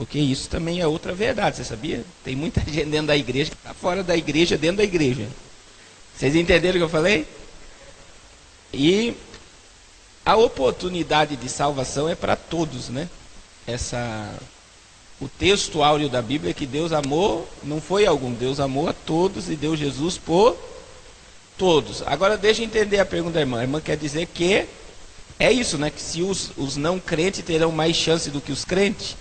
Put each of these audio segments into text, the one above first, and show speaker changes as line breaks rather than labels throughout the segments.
Porque isso também é outra verdade, você sabia? Tem muita gente dentro da igreja que está fora da igreja, dentro da igreja. Vocês entenderam o que eu falei? E a oportunidade de salvação é para todos, né? O texto áureo da Bíblia é que Deus amou, não foi algum, Deus amou a todos e deu Jesus por todos. Agora deixa eu entender a pergunta da irmã. A irmã quer dizer que é isso, né? Que se os não crentes terão mais chance do que os crentes.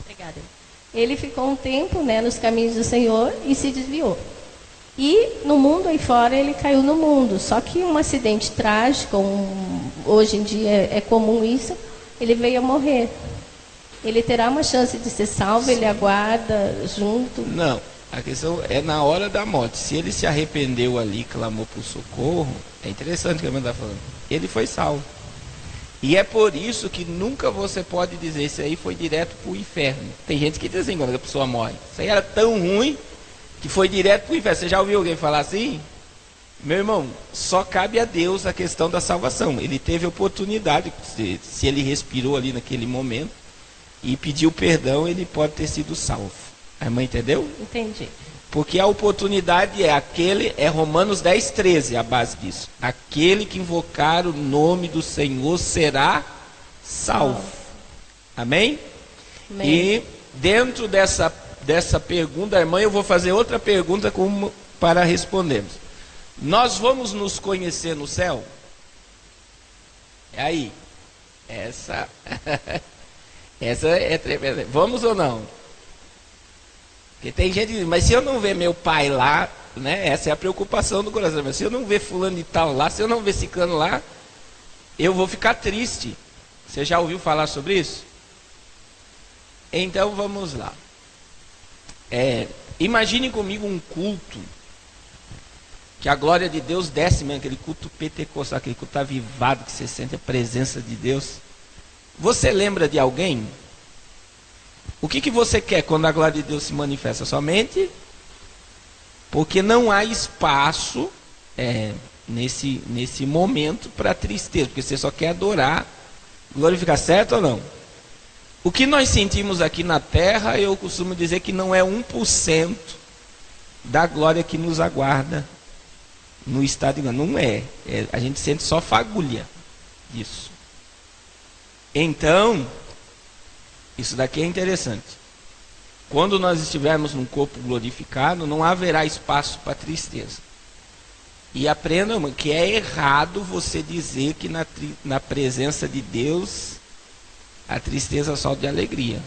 Obrigada. Ele ficou um tempo, né, nos caminhos do Senhor e se desviou. E no mundo aí fora ele caiu no mundo. Só que um acidente trágico, hoje em dia é comum isso, ele veio a morrer. Ele terá uma chance de ser salvo, Sim. Ele aguarda junto?
Não, a questão é na hora da morte. Se ele se arrependeu ali, clamou por socorro, é interessante o que a irmã está falando. Ele foi salvo. E é por isso que nunca você pode dizer isso aí foi direto para o inferno. Tem gente que diz assim quando a pessoa morre. Isso aí era tão ruim que foi direto para o inferno. Você já ouviu alguém falar assim? Meu irmão, só cabe a Deus a questão da salvação. Ele teve oportunidade, se ele respirou ali naquele momento e pediu perdão, ele pode ter sido salvo. A irmã entendeu?
Entendi.
Porque a oportunidade é Romanos 10:13, a base disso. Aquele que invocar o nome do Senhor será salvo. Amém? Amém. E dentro dessa pergunta, irmã, eu vou fazer outra pergunta para respondermos. Nós vamos nos conhecer no céu? Aí, essa é tremenda. Vamos ou não? Porque tem gente que diz, mas se eu não ver meu pai lá, né? Essa é a preocupação do coração. Mas se eu não ver fulano e tal lá, se eu não ver ciclano lá, eu vou ficar triste. Você já ouviu falar sobre isso? Então vamos lá. Imagine comigo um culto, que a glória de Deus desce mesmo, aquele culto pentecostal, aquele culto avivado, que você sente a presença de Deus. Você lembra de alguém? O que você quer quando a glória de Deus se manifesta? Somente porque não há espaço nesse momento para tristeza, porque você só quer adorar, glorificar, certo ou não? O que nós sentimos aqui na terra, eu costumo dizer que não é 1% da glória que nos aguarda no estado de glória. Não é. A gente sente só fagulha disso. Então, isso daqui é interessante. Quando nós estivermos num corpo glorificado, não haverá espaço para tristeza. E aprendam que é errado você dizer que na presença de Deus a tristeza só de alegria.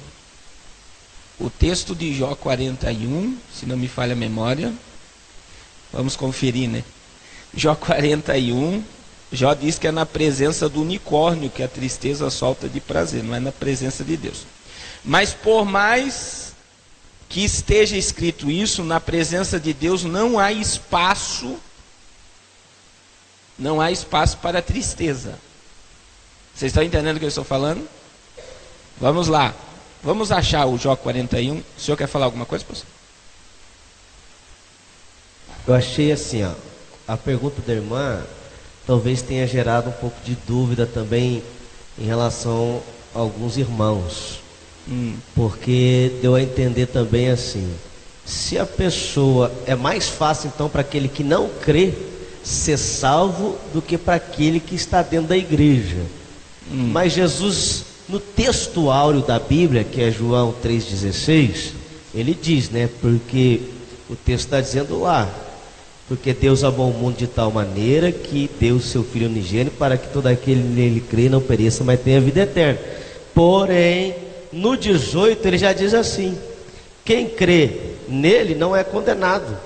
O texto de Jó 41, se não me falha a memória, vamos conferir, né? Jó 41, Jó diz que é na presença do unicórnio que a tristeza solta de prazer, não é na presença de Deus. Mas por mais que esteja escrito isso, na presença de Deus não há espaço para tristeza. Vocês estão entendendo o que eu estou falando? Vamos lá. Vamos achar o Jó 41. O senhor quer falar alguma coisa, pastor?
Eu achei assim, a pergunta da irmã talvez tenha gerado um pouco de dúvida também em relação a alguns irmãos. Porque deu a entender também assim, se a pessoa, é mais fácil então para aquele que não crê ser salvo do que para aquele que está dentro da igreja. Mas Jesus, no texto áureo da Bíblia, que é João 3,16, ele diz, né? Porque o texto está dizendo lá, porque Deus amou o mundo de tal maneira que deu o seu Filho unigênito para que todo aquele nele crê não pereça, mas tenha vida eterna. Porém, no 18 ele já diz assim, quem crê nele não é condenado,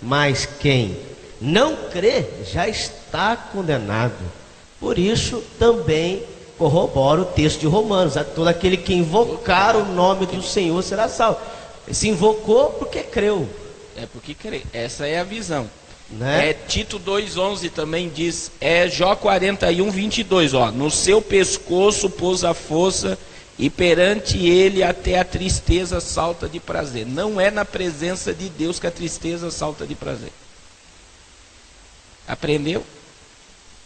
mas quem não crê já está condenado. Por isso também corrobora o texto de Romanos, todo aquele que invocar o nome do Senhor será salvo. Se invocou porque creu.
É porque crê, essa é a visão,
né?
Tito 2,11 também diz, Jó 41:22, no seu pescoço pôs a força e perante ele até a tristeza salta de prazer. Não é na presença de Deus que a tristeza salta de prazer. Aprendeu?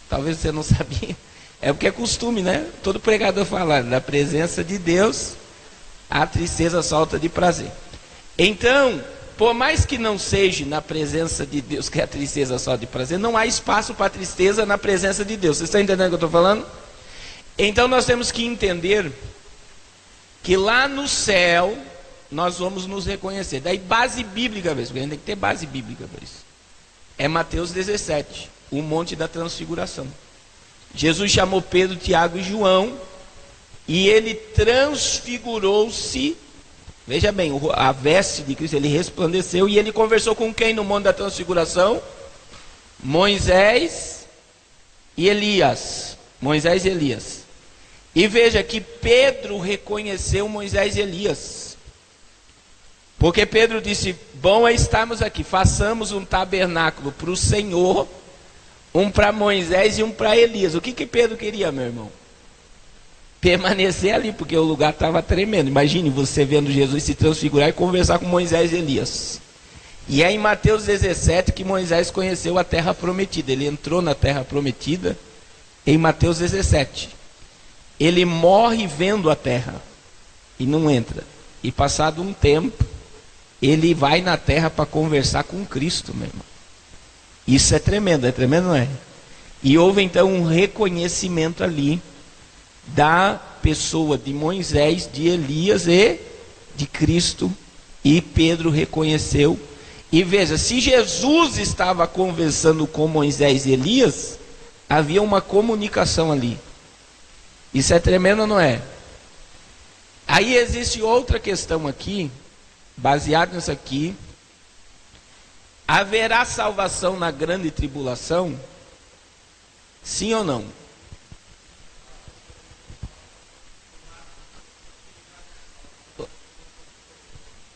Talvez você não sabia. É porque é costume, né? Todo pregador fala, da presença de Deus, a tristeza solta de prazer. Então, por mais que não seja na presença de Deus que a tristeza solta de prazer, não há espaço para tristeza na presença de Deus. Vocês estão entendendo o que eu estou falando? Então nós temos que entender que lá no céu nós vamos nos reconhecer. Daí base bíblica, porque a gente tem que ter base bíblica para isso. É Mateus 17, o Monte da Transfiguração. Jesus chamou Pedro, Tiago e João e ele transfigurou-se. Veja bem, a veste de Cristo, ele resplandeceu e ele conversou com quem no Monte da Transfiguração? Moisés e Elias. Moisés e Elias. E veja que Pedro reconheceu Moisés e Elias. Porque Pedro disse, bom é estarmos aqui, façamos um tabernáculo para o Senhor, um para Moisés e um para Elias. O que Pedro queria, meu irmão? Permanecer ali, porque o lugar estava tremendo. Imagine você vendo Jesus se transfigurar e conversar com Moisés e Elias. E é em Mateus 17 que Moisés conheceu a terra prometida. Ele entrou na terra prometida em Mateus 17. Ele morre vendo a terra e não entra. E passado um tempo, ele vai na terra para conversar com Cristo, meu irmão. Isso é tremendo, não é? E houve então um reconhecimento ali da pessoa de Moisés, de Elias e de Cristo. E Pedro reconheceu. E veja, se Jesus estava conversando com Moisés e Elias, havia uma comunicação ali. Isso é tremendo ou não é? Aí existe outra questão aqui, baseado nisso aqui. Haverá salvação na grande tribulação? Sim ou não?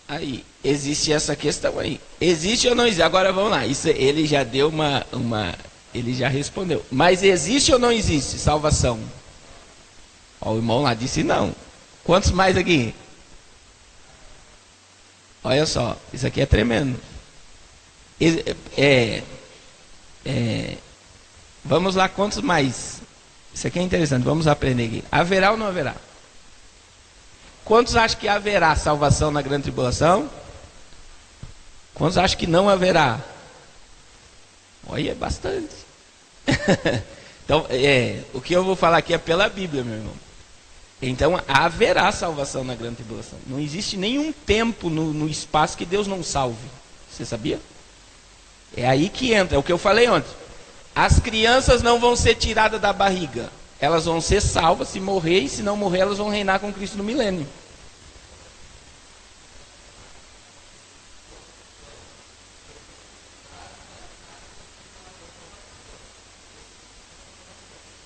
Aí, existe essa questão aí. Existe ou não existe? Agora vamos lá. Isso, ele já deu ele já respondeu. Mas existe ou não existe salvação? Ó, o irmão lá disse não. Quantos mais aqui? Olha só, isso aqui é tremendo. Vamos lá, quantos mais? Isso aqui é interessante, vamos aprender aqui. Haverá ou não haverá? Quantos acham que haverá salvação na grande tribulação? Quantos acham que não haverá? Olha, é bastante. Então, o que eu vou falar aqui é pela Bíblia, meu irmão. Então, haverá salvação na grande tribulação. Não existe nenhum tempo no espaço que Deus não salve. Você sabia? É aí que entra, é o que eu falei ontem. As crianças não vão ser tiradas da barriga. Elas vão ser salvas se morrer, e se não morrer, elas vão reinar com Cristo no milênio.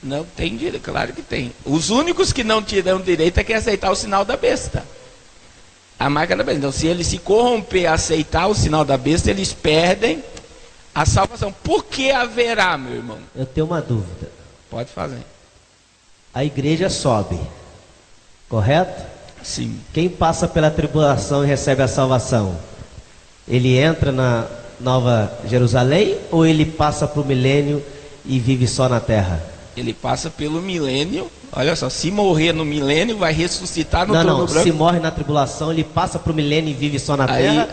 Não tem direito, claro que tem. Os únicos que não terão direito é que aceitar o sinal da besta. A marca da besta. Então, se eles se corromper a aceitar o sinal da besta, eles perdem a salvação. Por que haverá, meu irmão?
Eu tenho uma dúvida.
Pode fazer.
A igreja sobe, correto?
Sim.
Quem passa pela tribulação e recebe a salvação? Ele entra na Nova Jerusalém ou ele passa para o milênio e vive só na terra?
Ele passa pelo milênio. Olha só, se morrer no milênio, vai ressuscitar no trono branco.
Se morre na tribulação, ele passa para o milênio e vive só na terra?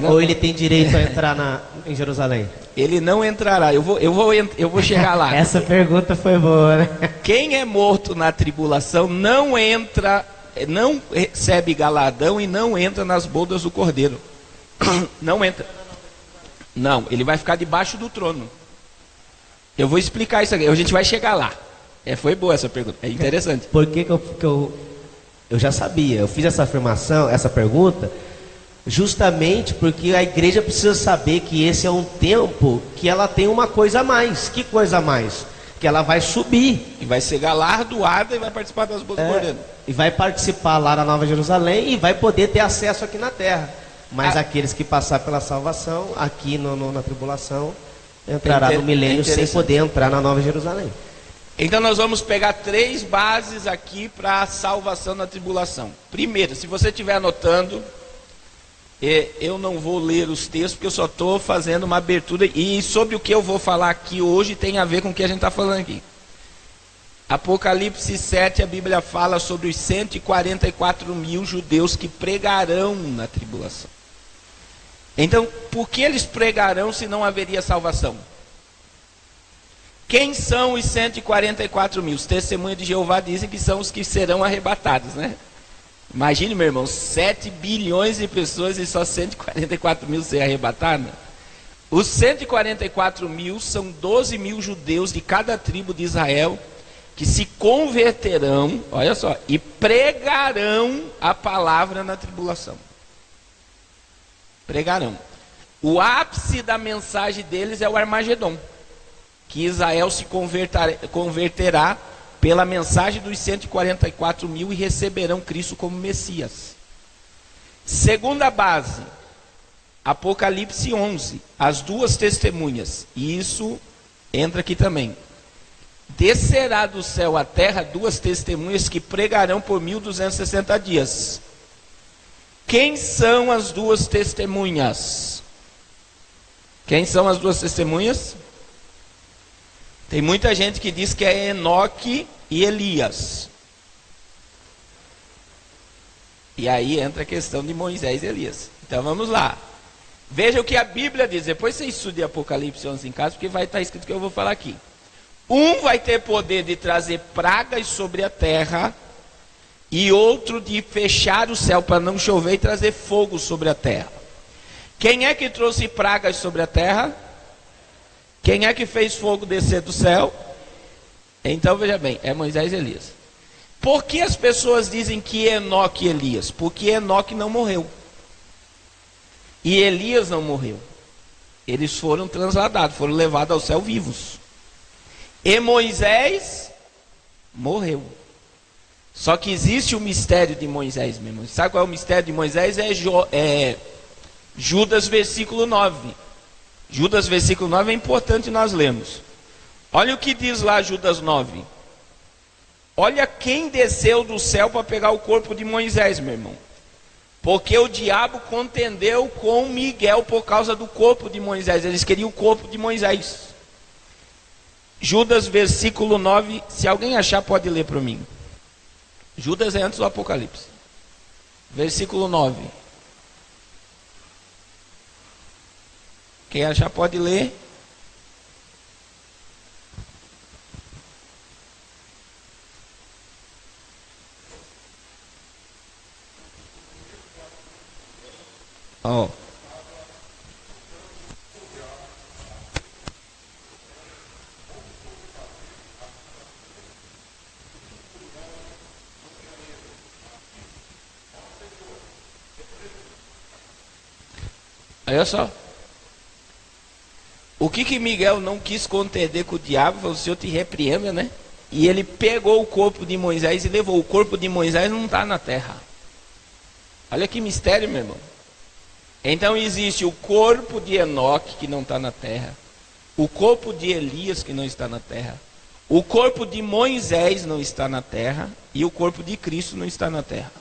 Ou ele tem direito a entrar em Jerusalém?
Ele não entrará. Eu vou chegar lá.
Essa pergunta foi boa, né?
Quem é morto na tribulação não entra, não recebe galardão e não entra nas bodas do Cordeiro. Não entra. Não, ele vai ficar debaixo do trono. Eu vou explicar isso aqui, a gente vai chegar lá. Foi boa essa pergunta, é interessante.
Por que eu já sabia? Eu fiz essa afirmação, essa pergunta, justamente porque a igreja precisa saber que esse é um tempo que ela tem uma coisa a mais. Que coisa a mais? Que ela vai subir.
E vai ser galardoada e vai participar das bodas do Cordeiro.
E vai participar lá na Nova Jerusalém e vai poder ter acesso aqui na terra. Mas aqueles que passar pela salvação, aqui na tribulação, entrará no milênio sem poder entrar na Nova Jerusalém.
Então nós vamos pegar 3 bases aqui para a salvação na tribulação. Primeiro, se você estiver anotando, Eu não vou ler os textos, porque eu só estou fazendo uma abertura, e sobre o que eu vou falar aqui hoje tem a ver com o que a gente está falando aqui. Apocalipse 7, a Bíblia fala sobre os 144 mil judeus que pregarão na tribulação. Então, por que eles pregarão se não haveria salvação? Quem são os 144 mil? Os testemunhos de Jeová dizem que são os que serão arrebatados, né? Imagine, meu irmão, 7 bilhões de pessoas e só 144 mil ser arrebatados. Os 144 mil são 12 mil judeus de cada tribo de Israel que se converterão, olha só, e pregarão a palavra na tribulação. Pregarão. O ápice da mensagem deles é o Armagedon, que Israel se converterá pela mensagem dos 144 mil e receberão Cristo como Messias. Segunda base, Apocalipse 11, as duas testemunhas, e isso entra aqui também. Descerá do céu à terra duas testemunhas que pregarão por 1260 dias. Quem são as duas testemunhas? Quem são as duas testemunhas? Tem muita gente que diz que é Enoque e Elias. E aí entra a questão de Moisés e Elias. Então vamos lá. Veja o que a Bíblia diz. Depois você estude Apocalipse 11 em casa, porque vai estar escrito o que eu vou falar aqui. Um vai ter poder de trazer pragas sobre a terra, e outro de fechar o céu para não chover e trazer fogo sobre a terra. Quem é que trouxe pragas sobre a terra? Quem é que fez fogo descer do céu? Então veja bem, é Moisés e Elias. Por que as pessoas dizem que Enoque e Elias? Porque Enoque não morreu. E Elias não morreu. Eles foram transladados, foram levados ao céu vivos. E Moisés morreu. Só que existe o mistério de Moisés, meu irmão. Sabe qual é o mistério de Moisés? É Judas versículo 9. Judas versículo 9 é importante nós lermos. Olha o que diz lá Judas 9. Olha quem desceu do céu para pegar o corpo de Moisés, meu irmão. Porque o diabo contendeu com Miguel por causa do corpo de Moisés. Eles queriam o corpo de Moisés. Judas versículo 9. Se alguém achar, pode ler para mim. Judas é antes do Apocalipse. Versículo 9. Quem achar pode ler. Ó. Olha só. O que Miguel não quis contender com o diabo? Falou: o Senhor te repreenda, né? E ele pegou o corpo de Moisés e levou. O corpo de Moisés não está na terra. Olha que mistério, meu irmão. Então existe o corpo de Enoque, que não está na terra. O corpo de Elias, que não está na terra. O corpo de Moisés não está na terra. E o corpo de Cristo não está na terra.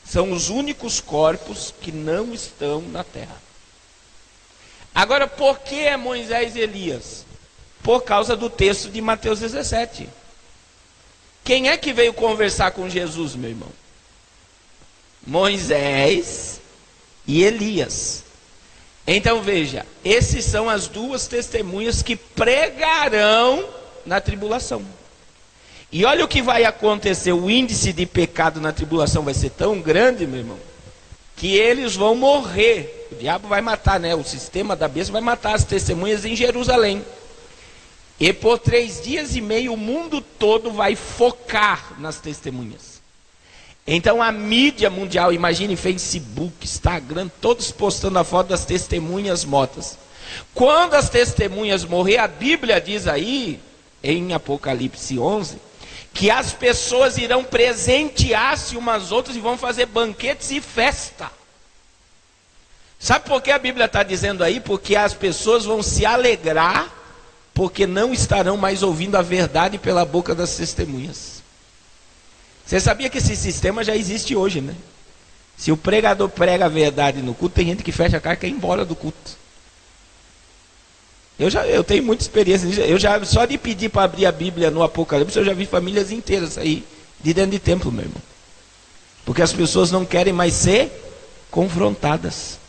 São os únicos corpos que não estão na terra. Agora, por que é Moisés e Elias? Por causa do texto de Mateus 17. Quem é que veio conversar com Jesus, meu irmão? Moisés e Elias. Então veja, esses são as duas testemunhas que pregarão na tribulação. E olha o que vai acontecer. O índice de pecado na tribulação vai ser tão grande, meu irmão, que eles vão morrer. O diabo vai matar, né? O sistema da besta vai matar as testemunhas em Jerusalém. E por 3 dias e meio o mundo todo vai focar nas testemunhas. Então a mídia mundial, imagine Facebook, Instagram, todos postando a foto das testemunhas mortas. Quando as testemunhas morrer, a Bíblia diz aí, em Apocalipse 11, que as pessoas irão presentear-se umas outras e vão fazer banquetes e festa. Sabe por que a Bíblia está dizendo aí? Porque as pessoas vão se alegrar, porque não estarão mais ouvindo a verdade pela boca das testemunhas. Você sabia que esse sistema já existe hoje, né? Se o pregador prega a verdade no culto, tem gente que fecha a cara e quer ir embora do culto. Eu tenho muita experiência nisso. Só de pedir para abrir a Bíblia no Apocalipse, eu já vi famílias inteiras sair de dentro de templo, meu irmão. Porque as pessoas não querem mais ser confrontadas.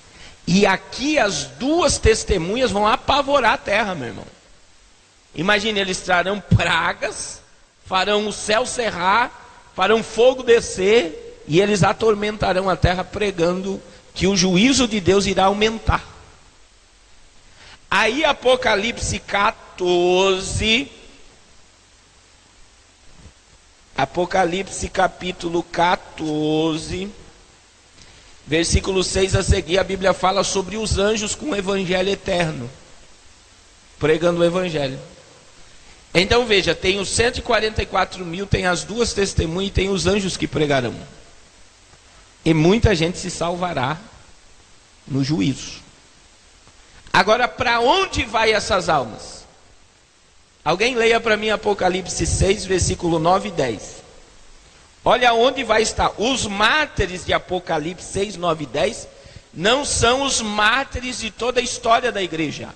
E aqui as duas testemunhas vão apavorar a terra, meu irmão. Imagine, eles trarão pragas, farão o céu cerrar, farão fogo descer, e eles atormentarão a terra pregando que o juízo de Deus irá aumentar. Aí Apocalipse 14, Apocalipse capítulo 14, versículo 6 a seguir, a Bíblia fala sobre os anjos com o evangelho eterno, pregando o evangelho. Então veja, tem os 144 mil, tem as duas testemunhas e tem os anjos que pregarão. E muita gente se salvará no juízo. Agora, para onde vai essas almas? Alguém leia para mim Apocalipse 6, versículo 9 e 10. Olha onde vai estar. Os mártires de Apocalipse 6, 9 e 10 não são os mártires de toda a história da igreja.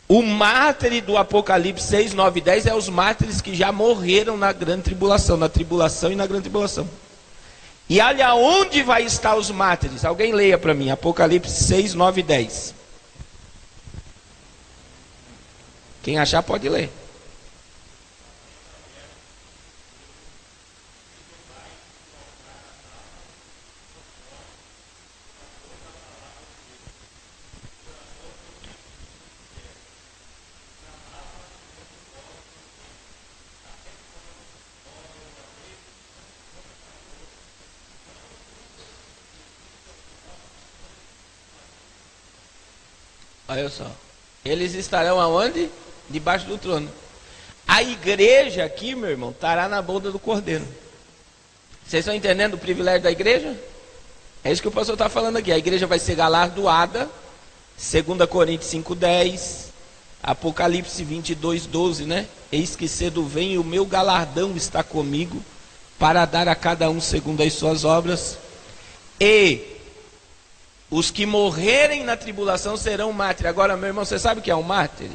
O mártir do Apocalipse 6, 9 e 10 é os mártires que já morreram na grande tribulação, na tribulação e na grande tribulação. E olha onde vai estar os mártires. Alguém leia para mim Apocalipse 6, 9 e 10. Quem achar pode ler. Olha só. Eles estarão aonde? Debaixo do trono. A igreja aqui, meu irmão, estará na boda do Cordeiro. Vocês estão entendendo o privilégio da igreja? É isso que o pastor está falando aqui. A igreja vai ser galardoada. 2 Coríntios 5:10, Apocalipse 22:12, né? Eis que cedo vem e o meu galardão está comigo, para dar a cada um segundo as suas obras. E os que morrerem na tribulação serão mártires. Agora, meu irmão, você sabe o que é um mártir?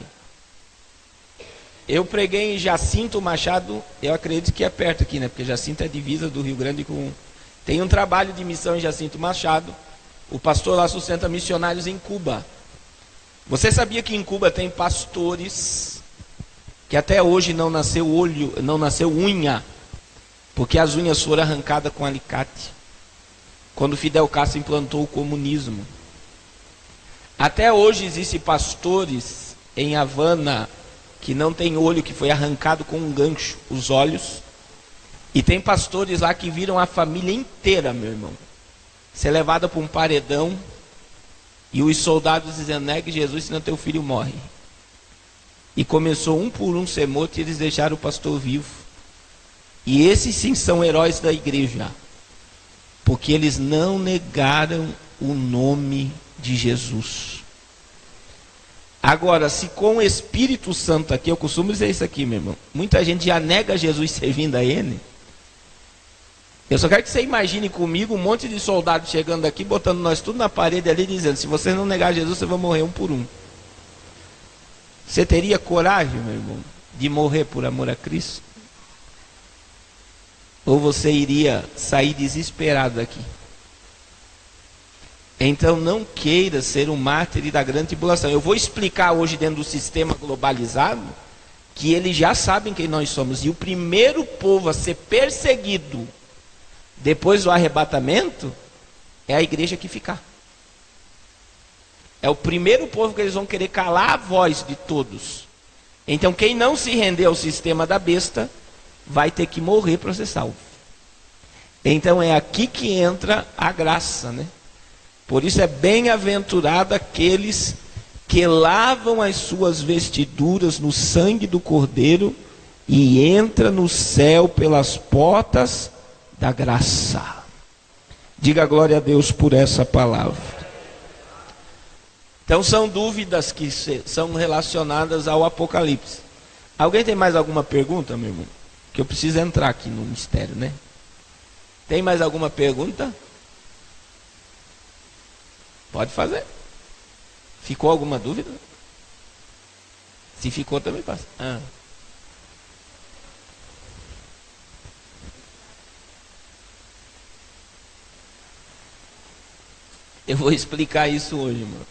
Eu preguei em Jacinto Machado, eu acredito que é perto aqui, né? Porque Jacinto é divisa do Rio Grande com... Tem um trabalho de missão em Jacinto Machado. O pastor lá sustenta missionários em Cuba. Você sabia que em Cuba tem pastores que até hoje não nasceu unha, porque as unhas foram arrancadas com alicate, quando Fidel Castro implantou o comunismo. Até hoje existem pastores em Havana que não tem olho, que foi arrancado com um gancho, os olhos. E tem pastores lá que viram a família inteira, meu irmão, ser levada para um paredão, e os soldados dizendo: negue Jesus, senão teu filho morre. E começou um por um ser morto, e eles deixaram o pastor vivo. E esses sim são heróis da igreja, porque eles não negaram o nome de Jesus. Agora, se com o Espírito Santo aqui, eu costumo dizer isso aqui, meu irmão, muita gente já nega Jesus servindo a ele. Eu só quero que você imagine comigo um monte de soldados chegando aqui, botando nós tudo na parede ali, dizendo: se vocês não negar Jesus, vocês vão morrer um por um. Você teria coragem, meu irmão, de morrer por amor a Cristo? Ou você iria sair desesperado daqui? Então não queira ser um mártir da grande tribulação. Eu vou explicar hoje, dentro do sistema globalizado, que eles já sabem quem nós somos. E o primeiro povo a ser perseguido depois do arrebatamento é a igreja que ficar. É o primeiro povo que eles vão querer calar a voz de todos. Então quem não se render ao sistema da besta vai ter que morrer para ser salvo. Então é aqui que entra a graça, né? Por isso é bem-aventurado aqueles que lavam as suas vestiduras no sangue do Cordeiro e entra no céu pelas portas da graça. Diga glória a Deus por essa palavra. Então são dúvidas que são relacionadas ao Apocalipse. Alguém tem mais alguma pergunta, meu irmão? Que eu preciso entrar aqui no mistério, né? Tem mais alguma pergunta? Pode fazer. Ficou alguma dúvida? Se ficou, também passa. Eu vou explicar isso hoje, mano.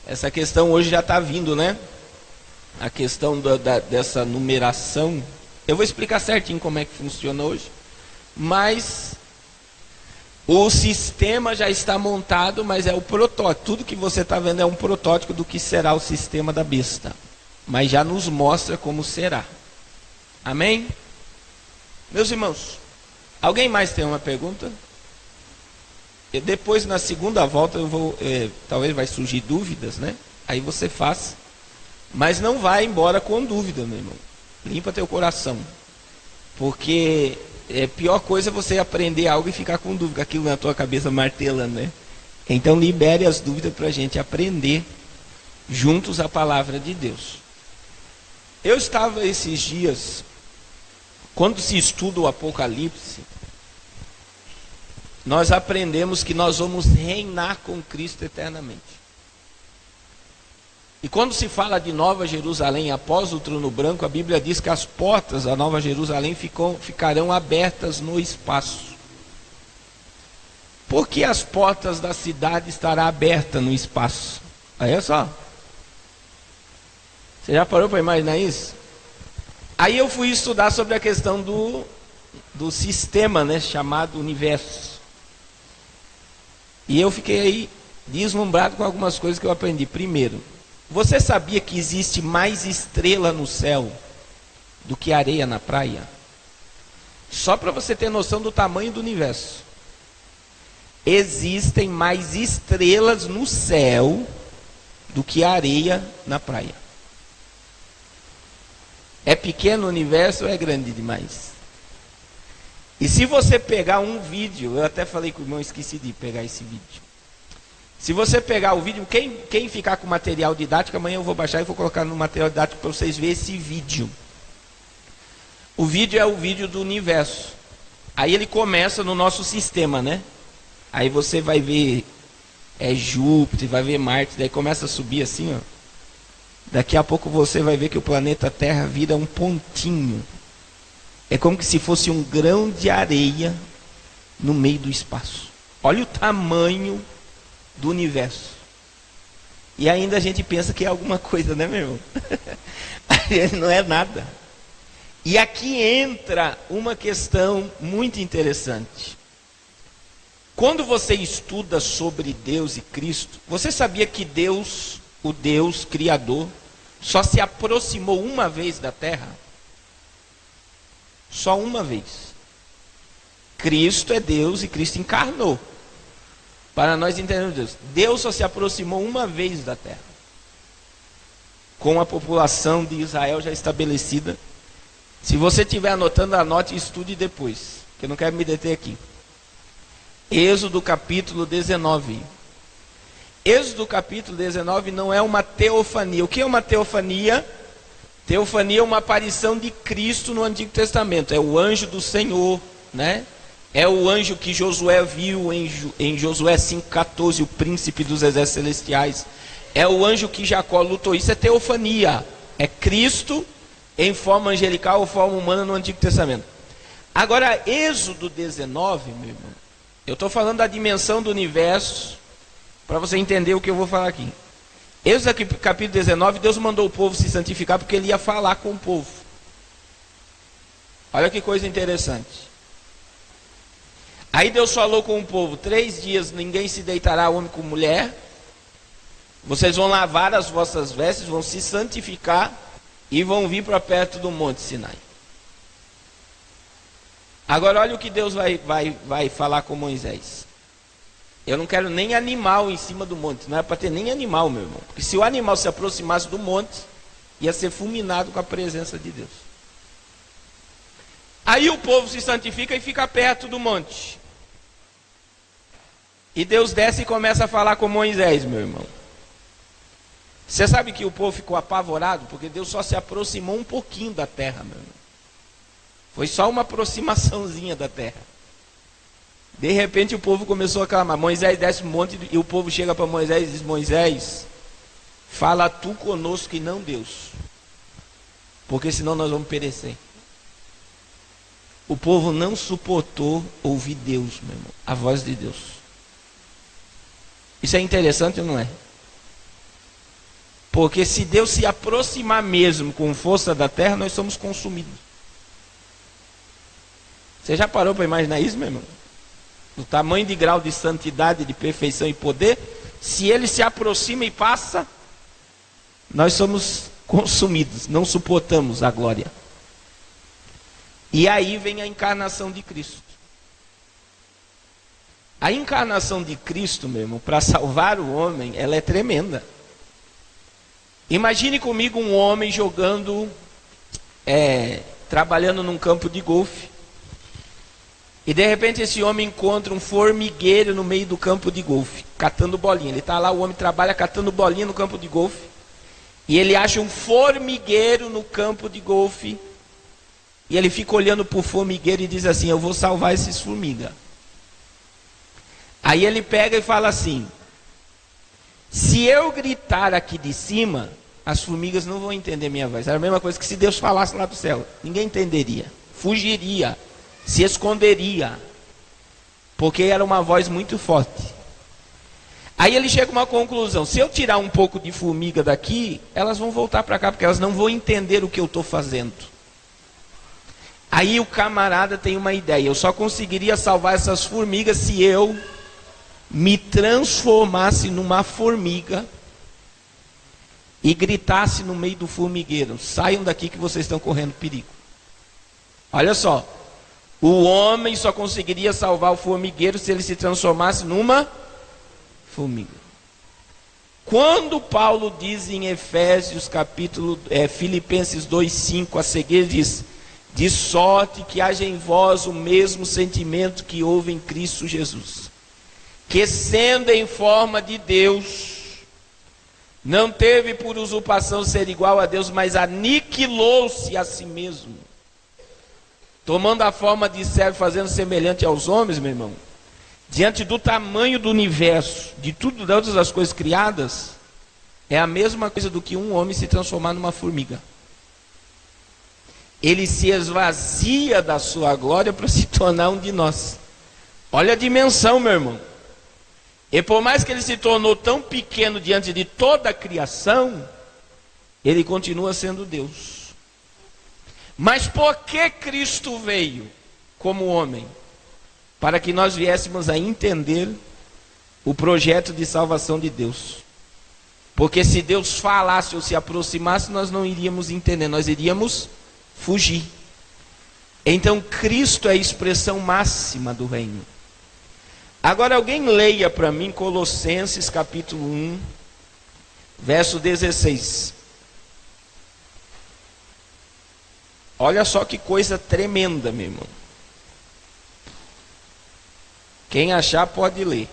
Essa questão hoje já está vindo, né? A questão dessa numeração. Eu vou explicar certinho como é que funciona hoje. Mas o sistema já está montado, mas é o protótipo. Tudo que você está vendo é um protótipo do que será o sistema da besta. Mas já nos mostra como será. Amém? Meus irmãos, alguém mais tem uma pergunta? E depois, na segunda volta, eu vou, talvez vai surgir dúvidas, né? Aí você faz. Mas não vai embora com dúvida, meu irmão. Limpa teu coração. Porque a pior coisa é você aprender algo e ficar com dúvida, aquilo na tua cabeça martelando, né? Então libere as dúvidas para a gente aprender juntos a palavra de Deus. Eu estava esses dias, quando se estuda o Apocalipse, nós aprendemos que nós vamos reinar com Cristo eternamente. E quando se fala de Nova Jerusalém após o trono branco, a Bíblia diz que as portas da Nova Jerusalém ficarão abertas no espaço. Por que as portas da cidade estarão abertas no espaço? Aí é só. Você já parou para imaginar isso? Aí eu fui estudar sobre a questão do sistema, né, chamado universo. E eu fiquei aí deslumbrado com algumas coisas que eu aprendi. Primeiro, você sabia que existe mais estrela no céu do que areia na praia? Só para você ter noção do tamanho do universo. Existem mais estrelas no céu do que areia na praia. É pequeno o universo ou é grande demais? E se você pegar um vídeo, eu até falei com o irmão, esqueci de pegar esse vídeo. Se você pegar o vídeo, quem ficar com material didático, amanhã eu vou baixar e vou colocar no material didático para vocês verem esse vídeo. O vídeo é o vídeo do universo. Aí ele começa no nosso sistema, né? Aí você vai ver Júpiter, vai ver Marte, daí começa a subir assim, ó. Daqui a pouco você vai ver que o planeta Terra vira um pontinho. É como que se fosse um grão de areia no meio do espaço. Olha o tamanho do universo. E ainda a gente pensa que é alguma coisa, né, meu irmão? Não é nada. E aqui entra uma questão muito interessante. Quando você estuda sobre Deus e Cristo, você sabia que Deus, o Deus Criador, só se aproximou uma vez da terra? Só uma vez. Cristo é Deus e Cristo encarnou. Para nós entendermos Deus. Deus só se aproximou uma vez da terra. Com a população de Israel já estabelecida. Se você estiver anotando, anote e estude depois. Que eu não quero me deter aqui. Êxodo capítulo 19. Êxodo capítulo 19 não é uma teofania. O que é uma teofania? Teofania é uma aparição de Cristo no Antigo Testamento. É o anjo do Senhor, né? É o anjo que Josué viu em Josué 5,14, o príncipe dos exércitos celestiais. É o anjo que Jacó lutou. Isso é teofania. É Cristo em forma angelical ou forma humana no Antigo Testamento. Agora, Êxodo 19, meu irmão, eu estou falando da dimensão do universo, para você entender o que eu vou falar aqui. Êxodo capítulo 19, Deus mandou o povo se santificar porque ele ia falar com o povo. Olha que coisa interessante. Aí Deus falou com o povo: 3 dias ninguém se deitará homem com mulher. Vocês vão lavar as vossas vestes, vão se santificar e vão vir para perto do monte Sinai. Agora olha o que Deus vai falar com Moisés. Eu não quero nem animal em cima do monte. Não é para ter nem animal, meu irmão. Porque se o animal se aproximasse do monte, ia ser fulminado com a presença de Deus. Aí o povo se santifica e fica perto do monte. E Deus desce e começa a falar com Moisés, meu irmão. Você sabe que o povo ficou apavorado? Porque Deus só se aproximou um pouquinho da terra, meu irmão. Foi só uma aproximaçãozinha da terra. De repente o povo começou a clamar. Moisés desce um monte e o povo chega para Moisés e diz: Moisés, fala tu conosco e não Deus, porque senão nós vamos perecer. O povo não suportou ouvir Deus, meu irmão, a voz de Deus. Isso é interessante ou não é? Porque se Deus se aproximar mesmo com força da terra, nós somos consumidos. Você já parou para imaginar isso, meu irmão? O tamanho de grau de santidade, de perfeição e poder, se ele se aproxima e passa, nós somos consumidos, não suportamos a glória. E aí vem a encarnação de Cristo. A encarnação de Cristo, meu irmão, para salvar o homem, ela é tremenda. Imagine comigo um homem jogando, trabalhando num campo de golfe. E de repente esse homem encontra um formigueiro no meio do campo de golfe, catando bolinha. Ele está lá, o homem trabalha catando bolinha no campo de golfe. E ele acha um formigueiro no campo de golfe. E ele fica olhando para o formigueiro e diz assim: eu vou salvar esses formigas. Aí ele pega e fala assim: se eu gritar aqui de cima, as formigas não vão entender minha voz. Era a mesma coisa que se Deus falasse lá do céu. Ninguém entenderia, fugiria, se esconderia, porque era uma voz muito forte. Aí ele chega a uma conclusão: se eu tirar um pouco de formiga daqui, elas vão voltar para cá, porque elas não vão entender o que eu estou fazendo. Aí o camarada tem uma ideia: eu só conseguiria salvar essas formigas se eu me transformasse numa formiga e gritasse no meio do formigueiro: saiam daqui que vocês estão correndo perigo. Olha só, o homem só conseguiria salvar o formigueiro se ele se transformasse numa formiga. Quando Paulo diz em Efésios Filipenses 2:5 a seguir, diz: de sorte que haja em vós o mesmo sentimento que houve em Cristo Jesus, que sendo em forma de Deus, não teve por usurpação ser igual a Deus, mas aniquilou-se a si mesmo, tomando a forma de servo, fazendo semelhante aos homens, meu irmão. Diante do tamanho do universo, de todas as coisas criadas, é a mesma coisa do que um homem se transformar numa formiga. Ele se esvazia da sua glória para se tornar um de nós. Olha a dimensão, meu irmão. E por mais que ele se tornou tão pequeno diante de toda a criação, ele continua sendo Deus. Mas por que Cristo veio como homem? Para que nós viéssemos a entender o projeto de salvação de Deus. Porque se Deus falasse ou se aproximasse, nós não iríamos entender, nós iríamos fugir. Então Cristo é a expressão máxima do reino. Agora alguém leia para mim Colossenses capítulo 1, verso 16. Olha só que coisa tremenda, meu irmão. Quem achar pode ler.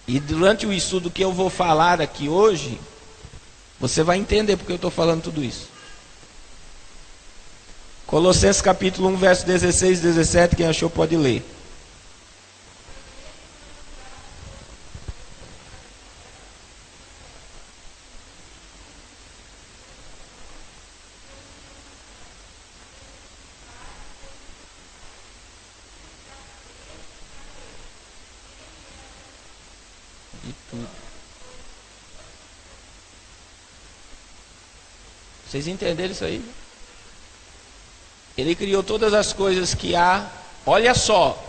E durante o estudo que eu vou falar aqui hoje, você vai entender porque eu estou falando tudo isso. Colossenses capítulo 1, verso 16 e 17, quem achou pode ler. De tudo. Vocês entenderam isso aí? Ele criou todas as coisas que há. Olha só,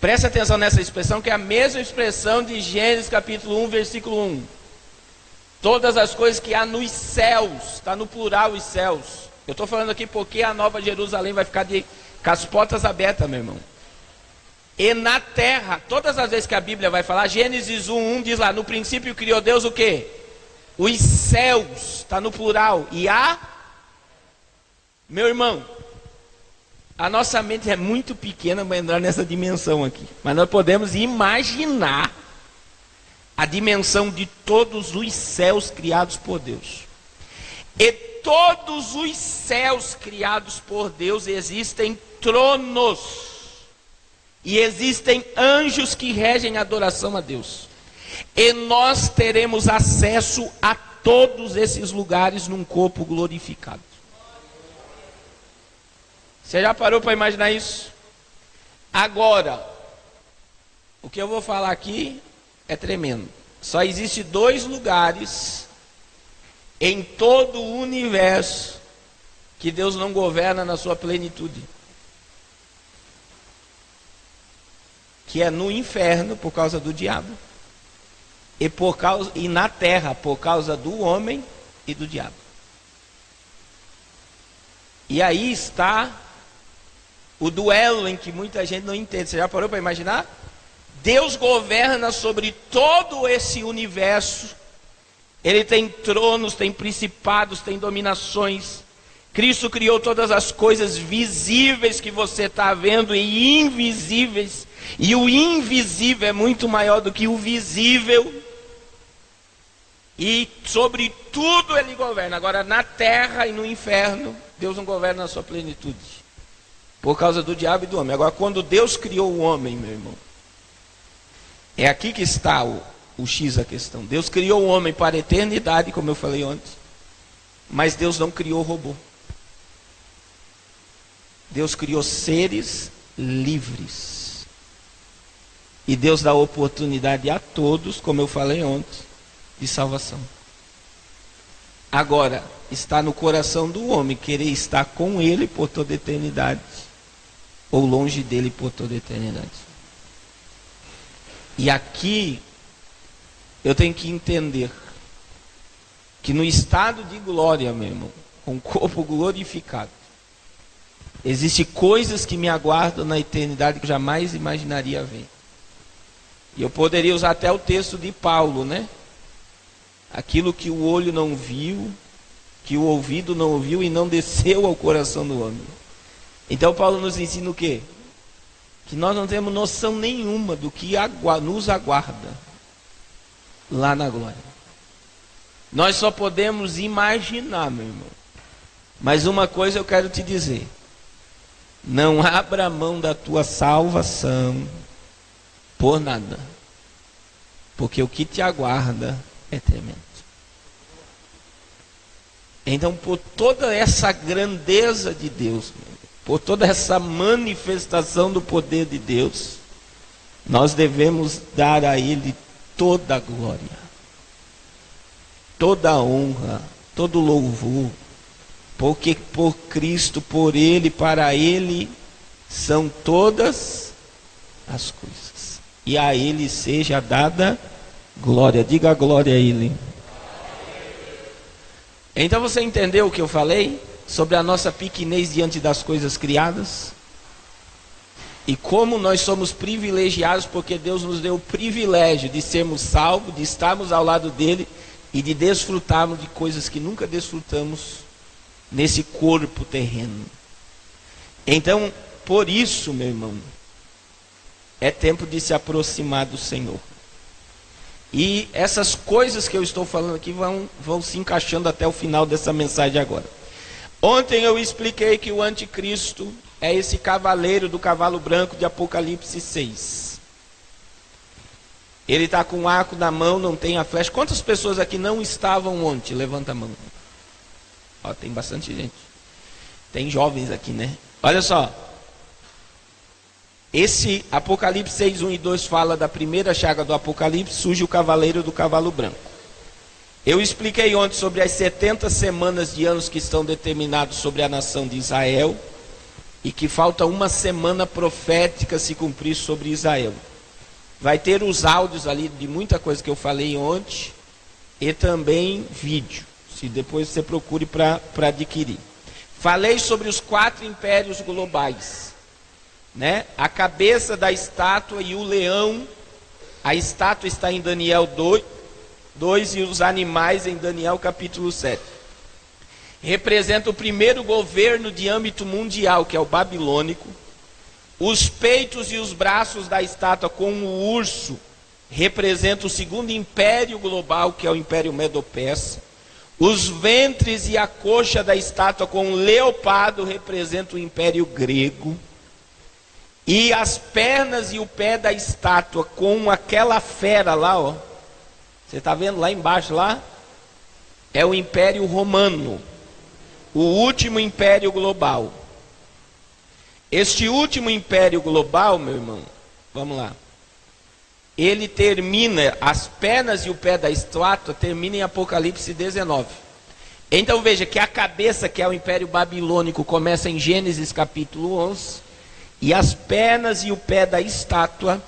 presta atenção nessa expressão, que é a mesma expressão de Gênesis capítulo 1, versículo 1. Todas as coisas que há nos céus, está no plural os céus. Eu estou falando aqui porque a Nova Jerusalém vai ficar com as portas abertas, meu irmão. E na terra, todas as vezes que a Bíblia vai falar, Gênesis 1 diz lá: no princípio criou Deus o quê? Os céus, está no plural. E há, meu irmão, a nossa mente é muito pequena para entrar nessa dimensão aqui. Mas nós podemos imaginar a dimensão de todos os céus criados por Deus. E todos os céus criados por Deus existem tronos. E existem anjos que regem a adoração a Deus. E nós teremos acesso a todos esses lugares num corpo glorificado. Você já parou para imaginar isso? Agora, o que eu vou falar aqui é tremendo. Só existe 2 lugares em todo o universo que Deus não governa na sua plenitude. Que é no inferno por causa do diabo e na terra por causa do homem e do diabo. E aí está o duelo em que muita gente não entende. Você já parou para imaginar? Deus governa sobre todo esse universo. Ele tem tronos, tem principados, tem dominações. Cristo criou todas as coisas visíveis que você está vendo e invisíveis. E o invisível é muito maior do que o visível. E sobre tudo ele governa. Agora na terra e no inferno, Deus não governa na sua plenitude. Por causa do diabo e do homem. Agora quando Deus criou o homem, meu irmão, é aqui que está o X da questão. Deus criou o homem para a eternidade, como eu falei antes. Mas Deus não criou robô. Deus criou seres livres. E Deus dá oportunidade a todos, como eu falei ontem, de salvação. Agora, está no coração do homem querer estar com ele por toda a eternidade, ou longe dele por toda a eternidade. E aqui, eu tenho que entender que no estado de glória, meu irmão, com o corpo glorificado, existem coisas que me aguardam na eternidade que eu jamais imaginaria ver. E eu poderia usar até o texto de Paulo, né? Aquilo que o olho não viu, que o ouvido não ouviu e não desceu ao coração do homem. Então Paulo nos ensina o quê? Que nós não temos noção nenhuma do que nos aguarda lá na glória. Nós só podemos imaginar, meu irmão. Mas uma coisa eu quero te dizer: não abra mão da tua salvação por nada, porque o que te aguarda é tremendo. Então, por toda essa grandeza de Deus, por toda essa manifestação do poder de Deus, nós devemos dar a Ele toda a glória, toda a honra, todo o louvor, porque por Cristo, por Ele, para Ele, são todas as coisas. E a Ele seja dada glória. Diga glória a Ele. Então você entendeu o que eu falei sobre a nossa pequenez diante das coisas criadas? E como nós somos privilegiados porque Deus nos deu o privilégio de sermos salvos, de estarmos ao lado dele e de desfrutarmos de coisas que nunca desfrutamos nesse corpo terreno. Então, por isso, meu irmão, é tempo de se aproximar do Senhor. E essas coisas que eu estou falando aqui vão se encaixando até o final dessa mensagem agora. Ontem eu expliquei que o anticristo é esse cavaleiro do cavalo branco de Apocalipse 6. Ele está com um arco na mão, não tem a flecha. Quantas pessoas aqui não estavam ontem? Levanta a mão. Ó, tem bastante gente. Tem jovens aqui, né? Olha só. Esse Apocalipse 6, 1 e 2 fala da primeira chaga do Apocalipse, surge o cavaleiro do cavalo branco. Eu expliquei ontem sobre as 70 semanas de anos que estão determinados sobre a nação de Israel, e que falta uma semana profética se cumprir sobre Israel. Vai ter os áudios ali de muita coisa que eu falei ontem, e também vídeo, se depois você procure para adquirir. Falei sobre os 4 impérios globais, né? A cabeça da estátua e o leão. A estátua está em Daniel 2 e os animais em Daniel capítulo 7. Representa o primeiro governo de âmbito mundial, que é o babilônico. Os peitos e os braços da estátua com o urso representam o segundo império global, que é o império medo-persa. Os ventres e a coxa da estátua com o leopardo representam o império grego. E as pernas e o pé da estátua com aquela fera lá, ó. Você está vendo lá embaixo lá? É o Império Romano, o último império global. Este último império global, meu irmão, vamos lá. Ele termina, as pernas e o pé da estátua termina em Apocalipse 19. Então veja que a cabeça, que é o Império Babilônico, começa em Gênesis capítulo 11. E as pernas e o pé da estátua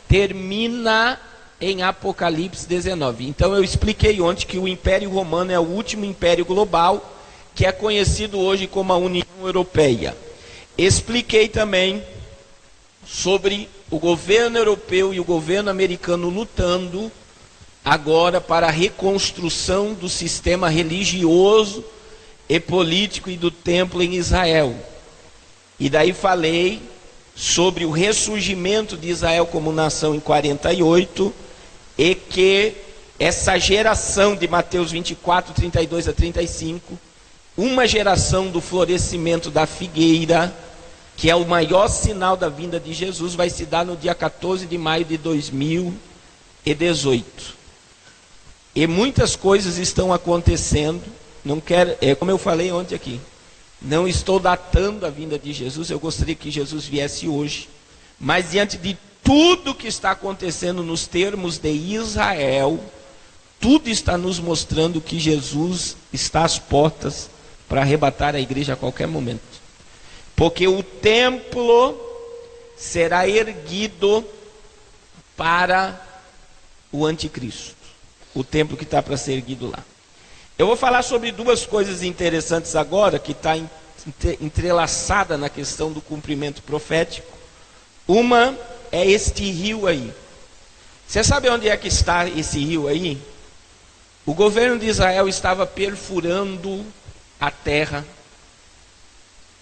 termina em Apocalipse 19. Então eu expliquei ontem que o Império Romano é o último império global, que é conhecido hoje como a União Europeia. Expliquei também sobre o governo europeu e o governo americano lutando agora para a reconstrução do sistema religioso e político e do templo em Israel. E daí falei sobre o ressurgimento de Israel como nação em 48, e que essa geração de Mateus 24, 32 a 35, uma geração do florescimento da figueira, que é o maior sinal da vinda de Jesus, vai se dar no dia 14 de maio de 2018. E muitas coisas estão acontecendo, não quero, como eu falei ontem aqui, não estou datando a vinda de Jesus, eu gostaria que Jesus viesse hoje, mas diante de tudo que está acontecendo nos termos de Israel, tudo está nos mostrando que Jesus está às portas para arrebatar a igreja a qualquer momento. Porque o templo será erguido para o anticristo. O templo que está para ser erguido lá. Eu vou falar sobre duas coisas interessantes agora, que está entrelaçada na questão do cumprimento profético. Uma é este rio aí. Você sabe onde é que está esse rio aí? O governo de Israel estava perfurando a terra,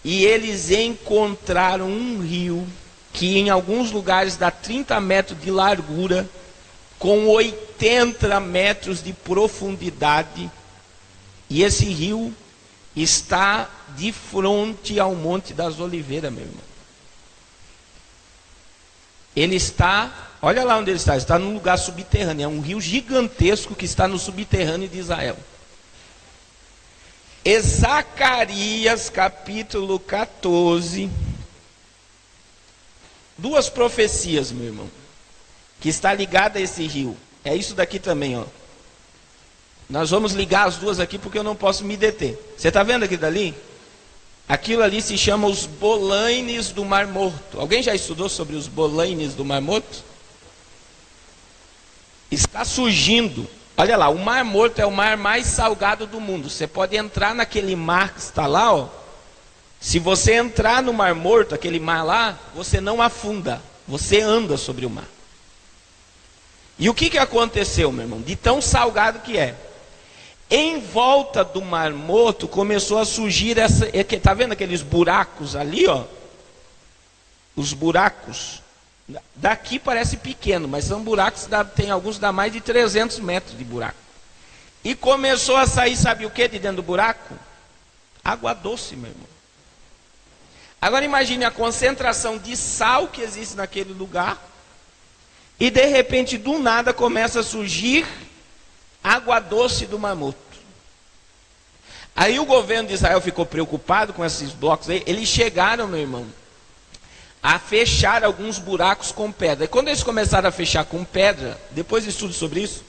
e eles encontraram um rio que em alguns lugares dá 30 metros de largura, com 80 metros de profundidade, e esse rio está de frente ao Monte das Oliveiras, meu irmão. Ele está, olha lá onde ele está num lugar subterrâneo, é um rio gigantesco que está no subterrâneo de Israel. E Zacarias capítulo 14, duas profecias, meu irmão, que está ligada a esse rio. É isso daqui também, ó. Nós vamos ligar as duas aqui porque eu não posso me deter. Você está vendo aquilo dali? Aquilo ali se chama os bolanes do Mar Morto. Alguém já estudou sobre os bolanes do Mar Morto? Está surgindo. Olha lá, o Mar Morto é o mar mais salgado do mundo. Você pode entrar naquele mar que está lá, ó. Se você entrar no Mar Morto, aquele mar lá, você não afunda, você anda sobre o mar. E o que aconteceu, meu irmão? De tão salgado que é. Em volta do Mar Morto começou a surgir essa, tá vendo aqueles buracos ali, ó? Os buracos. Daqui parece pequeno, mas são buracos, tem alguns que dá mais de 300 metros de buraco. E começou a sair, sabe o que de dentro do buraco? Água doce, meu irmão. Agora imagine a concentração de sal que existe naquele lugar, e de repente, do nada, começa a surgir água doce do Mar Morto. Aí o governo de Israel ficou preocupado com esses blocos aí. Eles chegaram, meu irmão, a fechar alguns buracos com pedra. E quando eles começaram a fechar com pedra, depois de estudo sobre isso,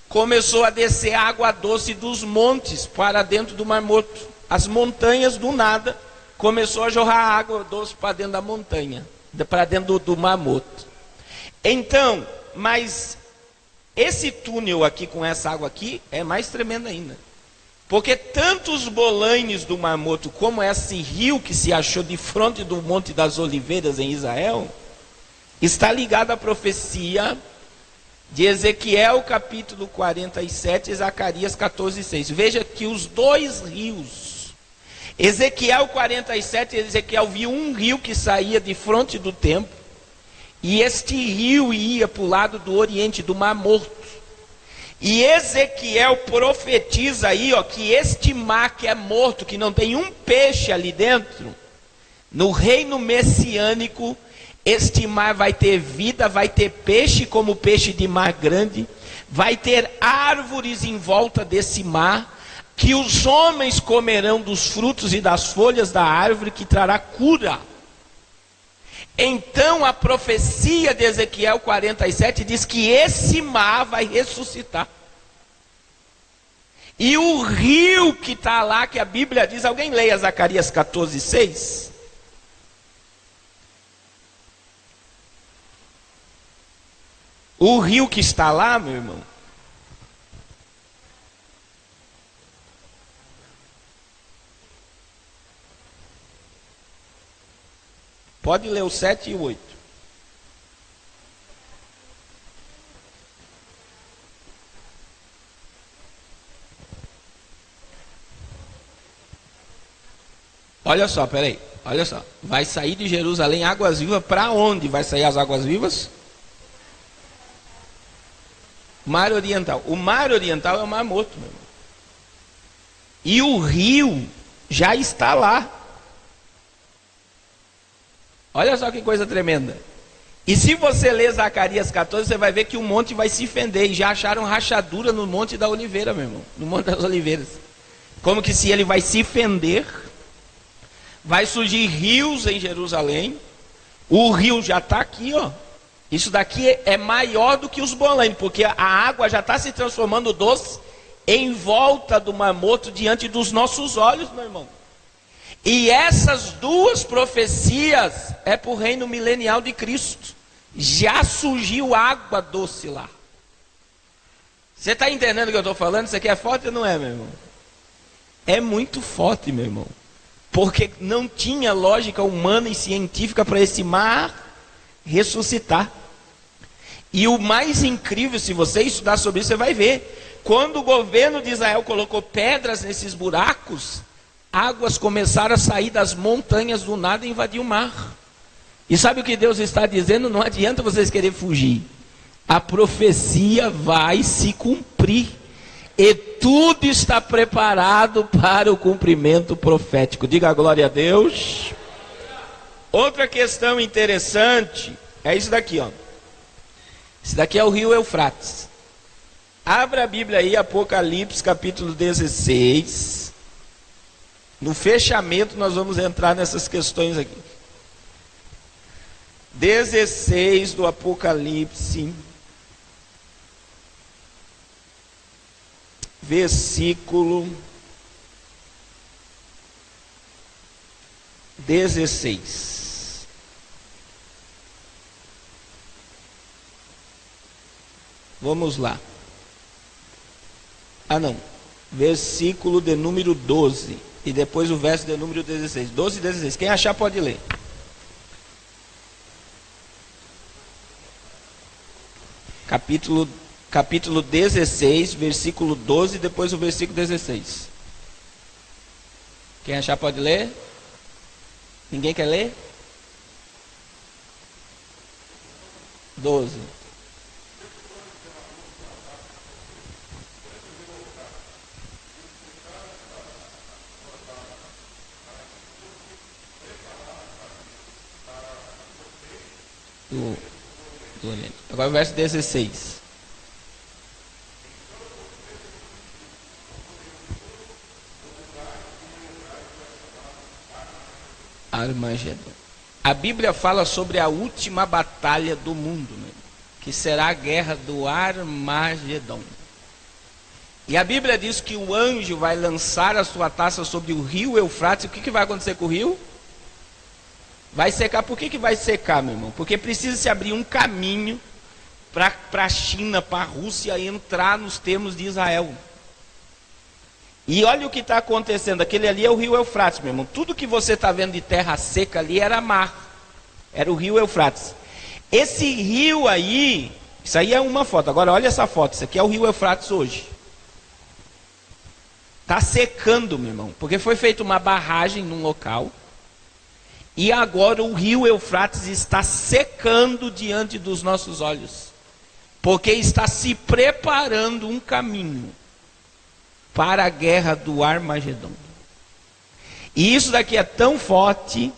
começou a descer água doce dos montes para dentro do Mar Morto. As montanhas, do nada, começou a jorrar água doce para dentro da montanha, para dentro do Mar Morto. Então, mas esse túnel aqui com essa água aqui é mais tremendo ainda. Porque tanto os bolanes do Mar Morto como esse rio que se achou de frente do Monte das Oliveiras em Israel, está ligado à profecia de Ezequiel capítulo 47 e Zacarias 14:6. Veja que os dois rios, Ezequiel 47, Ezequiel viu um rio que saía de frente do templo, e este rio ia para o lado do oriente do Mar Morto. E Ezequiel profetiza aí, ó, que este mar que é morto, que não tem um peixe ali dentro, no reino messiânico, este mar vai ter vida, vai ter peixe como peixe de mar grande, vai ter árvores em volta desse mar, que os homens comerão dos frutos e das folhas da árvore, que trará cura. Então a profecia de Ezequiel 47 diz que esse mar vai ressuscitar. E o rio que está lá, que a Bíblia diz, alguém leia Zacarias 14:6. O rio que está lá, meu irmão, pode ler o 7 e o 8. Olha só, peraí, olha só. Vai sair de Jerusalém águas vivas, para onde vai sair as águas vivas? Mar Oriental. O Mar Oriental é o Mar Morto, meu irmão. E o rio já está lá. Olha só que coisa tremenda. E se você ler Zacarias 14, você vai ver que o monte vai se fender. E já acharam rachadura no Monte da Oliveira, meu irmão. No Monte das Oliveiras. Como que se ele vai se fender. Vai surgir rios em Jerusalém. O rio já está aqui, ó. Isso daqui é maior do que os Bolênios, porque a água já está se transformando doce em volta do Mar Morto, diante dos nossos olhos, meu irmão. E essas duas profecias é para o reino milenial de Cristo. Já surgiu água doce lá. Você está entendendo o que eu estou falando? Isso aqui é forte ou não é, meu irmão? É muito forte, meu irmão. Porque não tinha lógica humana e científica para esse mar ressuscitar. E o mais incrível, se você estudar sobre isso, você vai ver. Quando o governo de Israel colocou pedras nesses buracos, águas começaram a sair das montanhas do nada e invadir o mar. E sabe o que Deus está dizendo? Não adianta vocês quererem fugir. A profecia vai se cumprir. E tudo está preparado para o cumprimento profético. Diga a glória a Deus. Outra questão interessante é isso daqui, ó. Esse daqui é o rio Eufrates. Abra a Bíblia aí, Apocalipse capítulo 16. No fechamento nós vamos entrar nessas questões aqui. 16 do Apocalipse. Versículo 16. Vamos lá. Versículo de número 12. E depois o verso de número 16. 12 e 16. Quem achar pode ler. Capítulo 16, versículo 12, depois o versículo 16. Quem achar pode ler? Ninguém quer ler? 12. Agora o verso 16. Armagedon. A Bíblia fala sobre a última batalha do mundo, né? Que será a guerra do Armagedon. E a Bíblia diz que o anjo vai lançar a sua taça sobre o rio Eufrates. O que vai acontecer com o rio? Vai secar. Por que vai secar, meu irmão? Porque precisa se abrir um caminho para a China, para a Rússia entrar nos termos de Israel. E olha o que está acontecendo. Aquele ali é o rio Eufrates, meu irmão. Tudo que você está vendo de terra seca ali era mar. Era o rio Eufrates. Esse rio aí, isso aí é uma foto. Agora olha essa foto. Isso aqui é o rio Eufrates hoje. Está secando, meu irmão. Porque foi feita uma barragem num local. E agora o rio Eufrates está secando diante dos nossos olhos. Porque está se preparando um caminho para a guerra do Armagedon. E isso daqui é tão forte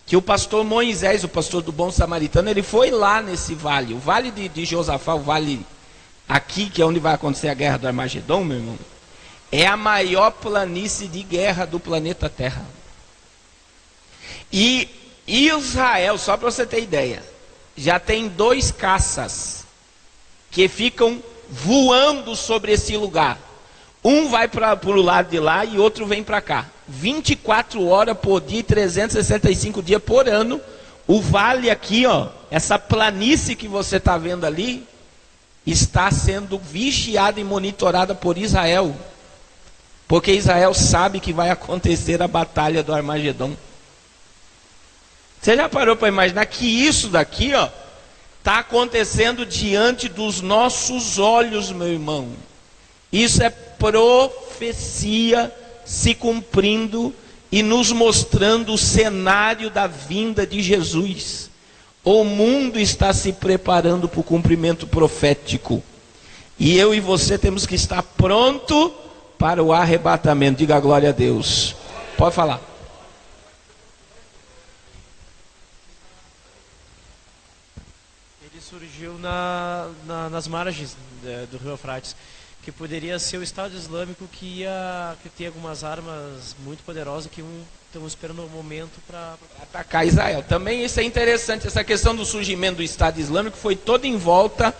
que o pastor Moisés, o pastor do Bom Samaritano, ele foi lá nesse vale, o vale de Josafá, o vale aqui, que é onde vai acontecer a guerra do Armagedon, meu irmão, é a maior planície de guerra do planeta Terra. E Israel, só para você ter ideia, já tem 2 caças que ficam voando sobre esse lugar. Um vai para o lado de lá e outro vem para cá. 24 horas por dia, 365 dias por ano. O vale aqui, ó, essa planície que você está vendo ali, está sendo vigiada e monitorada por Israel. Porque Israel sabe que vai acontecer a batalha do Armagedon. Você já parou para imaginar que isso daqui, ó, está acontecendo diante dos nossos olhos, meu irmão? Isso é profecia se cumprindo e nos mostrando o cenário da vinda de Jesus. O mundo está se preparando para o cumprimento profético. E eu e você temos que estar pronto para o arrebatamento. Diga glória a Deus. Pode falar.
Ele surgiu nas margens do Rio Eufrates, que poderia ser o Estado Islâmico que tem algumas armas muito poderosas que estão esperando o momento para
atacar Israel. Também isso é interessante, essa questão do surgimento do Estado Islâmico foi toda em volta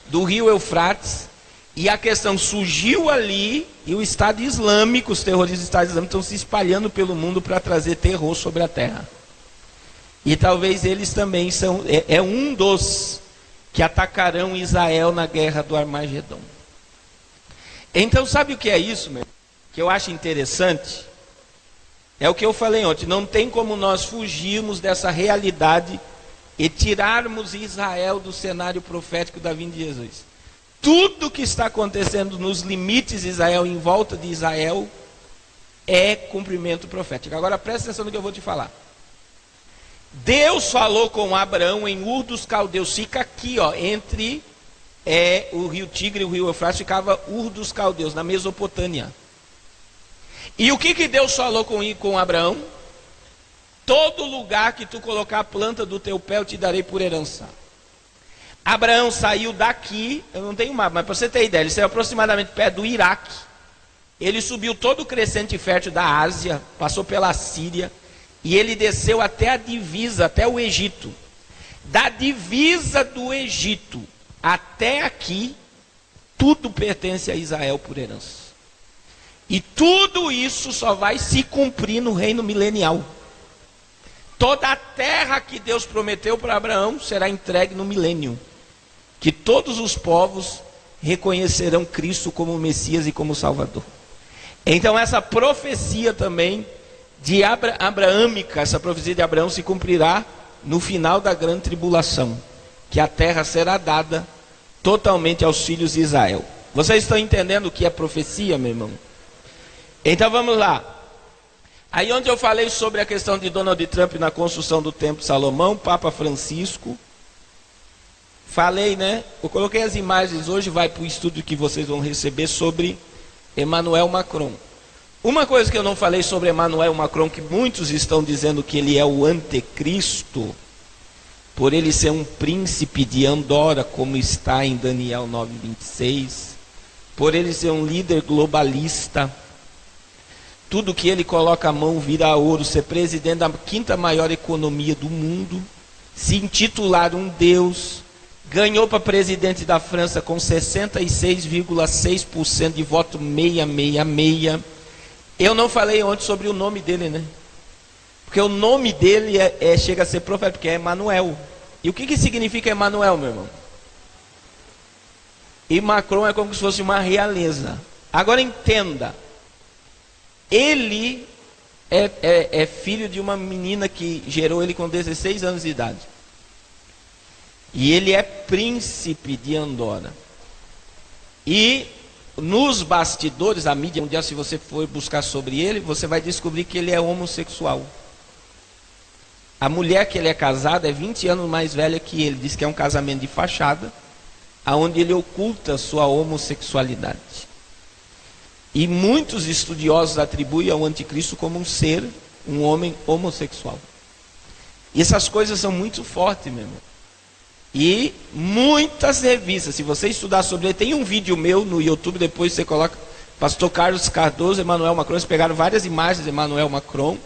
do Rio Eufrates, e a questão surgiu ali, e o Estado Islâmico, os terroristas do Estado Islâmico estão se espalhando pelo mundo para trazer terror sobre a terra. E talvez eles também são, um dos que atacarão Israel na guerra do Armagedon. Então sabe o que é isso, meu? Que eu acho interessante? É o que eu falei ontem, não tem como nós fugirmos dessa realidade e tirarmos Israel do cenário profético da vinda de Jesus. Tudo que está acontecendo nos limites de Israel, em volta de Israel, é cumprimento profético. Agora presta atenção no que eu vou te falar. Deus falou com Abraão em Ur dos Caldeus, fica aqui, ó, entre o rio Tigre e o rio Eufrates, ficava Ur dos Caldeus, na Mesopotâmia. E o que Deus falou com Abraão? Todo lugar que tu colocar a planta do teu pé, eu te darei por herança. Abraão saiu daqui, eu não tenho mapa, mas para você ter ideia, ele saiu aproximadamente perto do Iraque. Ele subiu todo o crescente fértil da Ásia, passou pela Síria, e ele desceu até a divisa, até o Egito. Da divisa do Egito até aqui, tudo pertence a Israel por herança. E tudo isso só vai se cumprir no reino milenial. Toda a terra que Deus prometeu para Abraão será entregue no milênio. Que todos os povos reconhecerão Cristo como Messias e como Salvador. Então essa profecia também de abraâmica, essa profecia de Abraão se cumprirá no final da grande tribulação, que a terra será dada totalmente aos filhos de Israel. Vocês estão entendendo o que é profecia, meu irmão? Então vamos lá. Aí onde eu falei sobre a questão de Donald Trump na construção do Templo de Salomão, Papa Francisco, falei, né? Eu coloquei as imagens, hoje vai para o estudo que vocês vão receber sobre Emmanuel Macron. Uma coisa que eu não falei sobre Emmanuel Macron, que muitos estão dizendo que ele é o anticristo, por ele ser um príncipe de Andorra, como está em Daniel 9:26, por ele ser um líder globalista, tudo que ele coloca a mão vira ouro, ser presidente da 5ª maior economia do mundo, se intitular um Deus, ganhou para presidente da França com 66,6% de voto 666. Eu não falei ontem sobre o nome dele, né? Porque o nome dele chega a ser profeta, porque é Emmanuel. E o que significa Emmanuel, meu irmão? E Macron é como se fosse uma realeza. Agora entenda. Ele é filho de uma menina que gerou ele com 16 anos de idade. E ele é príncipe de Andorra. E nos bastidores, a mídia mundial, se você for buscar sobre ele, você vai descobrir que ele é homossexual. A mulher que ele é casado é 20 anos mais velha que ele. Diz que é um casamento de fachada, onde ele oculta sua homossexualidade. E muitos estudiosos atribuem ao anticristo como um ser, um homem homossexual. E essas coisas são muito fortes, meu irmão. E muitas revistas, se você estudar sobre ele, tem um vídeo meu no YouTube, depois você coloca Pastor Carlos Cardoso, Emmanuel Macron, eles pegaram várias imagens de Emmanuel Macron,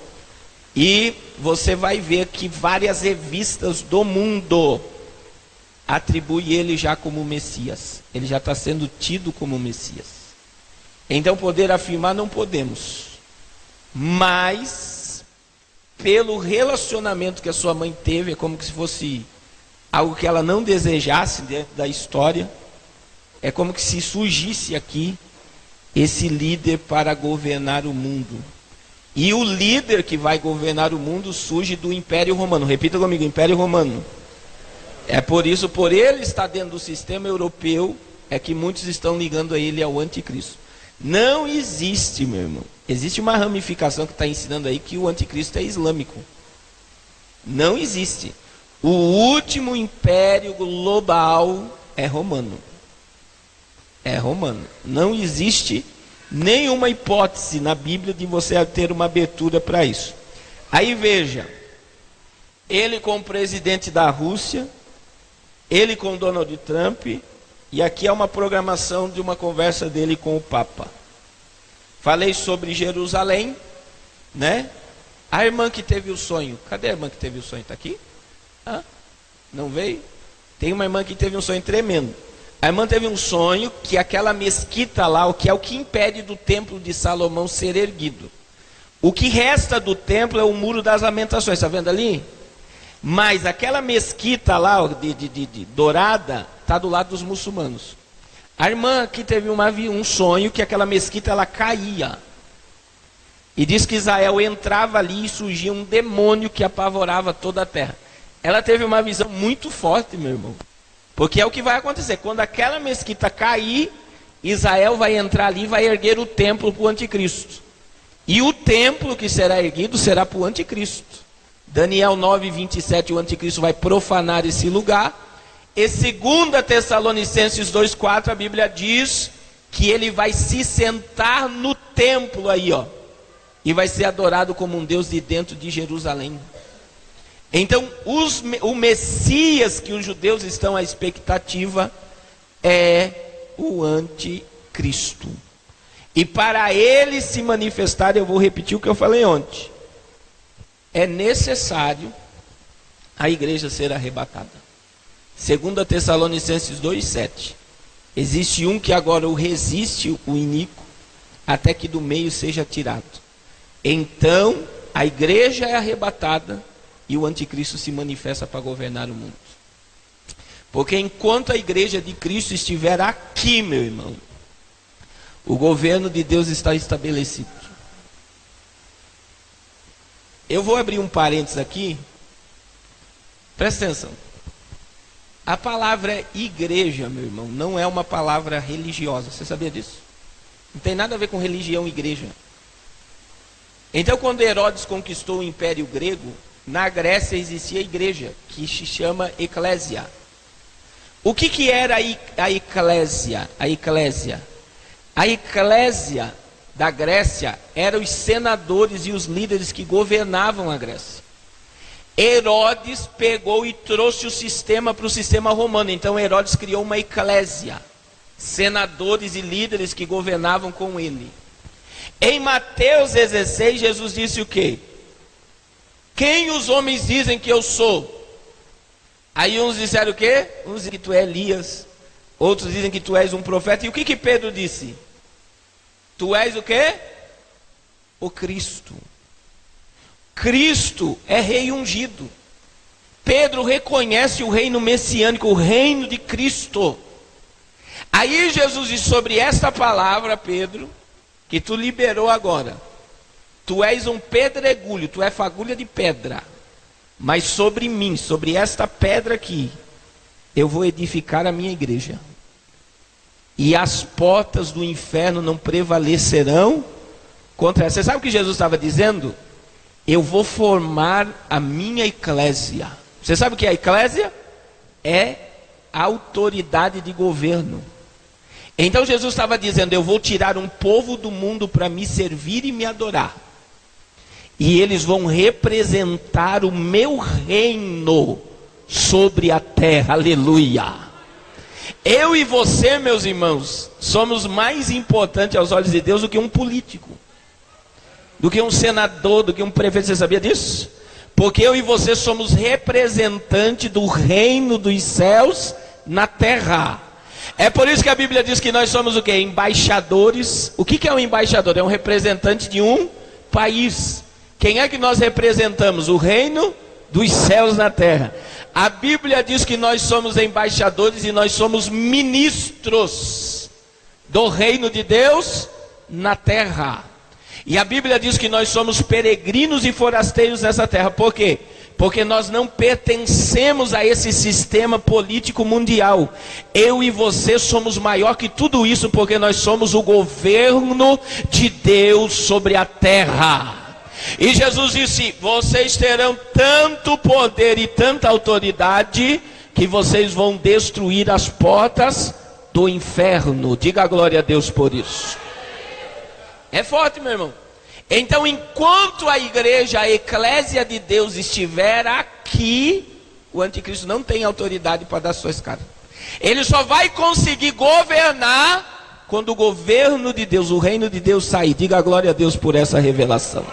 e você vai ver que várias revistas do mundo atribuem ele já como Messias. Ele já está sendo tido como Messias. Então poder afirmar não podemos, mas pelo relacionamento que a sua mãe teve, é como se fosse algo que ela não desejasse dentro da história, é como que se surgisse aqui esse líder para governar o mundo. E o líder que vai governar o mundo surge do Império Romano. Repita comigo, Império Romano. É por isso, por ele estar dentro do sistema europeu, é que muitos estão ligando a ele ao anticristo. Não existe, meu irmão. Existe uma ramificação que está ensinando aí que o anticristo é islâmico. Não existe. O último império global é romano. É romano. Não existe nenhuma hipótese na Bíblia de você ter uma abertura para isso. Aí veja, ele como presidente da Rússia, ele com Donald Trump, e aqui é uma programação de uma conversa dele com o Papa. Falei sobre Jerusalém, né? A irmã que teve o sonho, cadê a irmã que teve o sonho? Está aqui? Ah, não veio? Tem uma irmã que teve um sonho tremendo. A irmã teve um sonho que aquela mesquita lá, o que é o que impede do templo de Salomão ser erguido. O que resta do templo é o muro das lamentações, está vendo ali? Mas aquela mesquita lá, de dourada, está do lado dos muçulmanos. A irmã que teve um sonho que aquela mesquita ela caía. E diz que Israel entrava ali e surgia um demônio que apavorava toda a terra. Ela teve uma visão muito forte, meu irmão. Porque é o que vai acontecer. Quando aquela mesquita cair, Israel vai entrar ali e vai erguer o templo para o anticristo. E o templo que será erguido será para o anticristo. Daniel 9:27, o anticristo vai profanar esse lugar. E 2 Tessalonicenses 2:4, a Bíblia diz que ele vai se sentar no templo aí, ó. E vai ser adorado como um Deus de dentro de Jerusalém. Então, o Messias que os judeus estão à expectativa é o anticristo. E para ele se manifestar, eu vou repetir o que eu falei ontem. É necessário a igreja ser arrebatada. 2 Tessalonicenses 2:7. Existe um que agora o resiste, o iníquo, até que do meio seja tirado. Então, a igreja é arrebatada e o anticristo se manifesta para governar o mundo. Porque enquanto a igreja de Cristo estiver aqui, meu irmão, o governo de Deus está estabelecido. Eu vou abrir um parênteses aqui. Presta atenção. A palavra igreja, meu irmão, não é uma palavra religiosa. Você sabia disso? Não tem nada a ver com religião e igreja. Então, quando Herodes conquistou o Império Grego, na Grécia existia a igreja, que se chama eclésia. O que era a eclésia? A eclésia da Grécia eram os senadores e os líderes que governavam a Grécia. Herodes pegou e trouxe o sistema para o sistema romano. Então Herodes criou uma eclésia, senadores e líderes que governavam com ele. Em Mateus 16, Jesus disse o quê? Quem os homens dizem que eu sou? Aí uns disseram o quê? Uns dizem que tu é Elias, outros dizem que tu és um profeta. E o que Pedro disse? Tu és o quê? O Cristo. Cristo é rei ungido. Pedro reconhece o reino messiânico, o reino de Cristo. Aí Jesus diz sobre esta palavra, Pedro, que tu liberou agora. Tu és um pedregulho, tu é fagulha de pedra. Mas sobre mim, sobre esta pedra aqui, eu vou edificar a minha igreja. E as portas do inferno não prevalecerão contra ela. Você sabe o que Jesus estava dizendo? Eu vou formar a minha eclésia. Você sabe o que é a eclésia? É a autoridade de governo. Então Jesus estava dizendo, eu vou tirar um povo do mundo para me servir e me adorar. e eles vão representar o meu reino sobre a terra. Aleluia. Eu e você, meus irmãos, somos mais importantes aos olhos de Deus do que um político, do que um senador, do que um prefeito. Você sabia disso? Porque eu e você somos representantes do reino dos céus na terra. É por isso que a Bíblia diz que nós somos o quê? Embaixadores. O que é um embaixador? É um representante de um país. Quem é que nós representamos? O reino dos céus na terra. A Bíblia diz que nós somos embaixadores e nós somos ministros do reino de Deus na terra. E a Bíblia diz que nós somos peregrinos e forasteiros nessa terra. Por quê? Porque nós não pertencemos a esse sistema político mundial. Eu e você somos maior que tudo isso, porque nós somos o governo de Deus sobre a terra. E Jesus disse: vocês terão tanto poder e tanta autoridade que vocês vão destruir as portas do inferno. Diga glória a Deus por isso. É forte, meu irmão. Então, enquanto a igreja, a eclésia de Deus estiver aqui, o anticristo não tem autoridade para dar sua escada. Ele só vai conseguir governar quando o governo de Deus, o reino de Deus sair. Diga glória a Deus por essa revelação.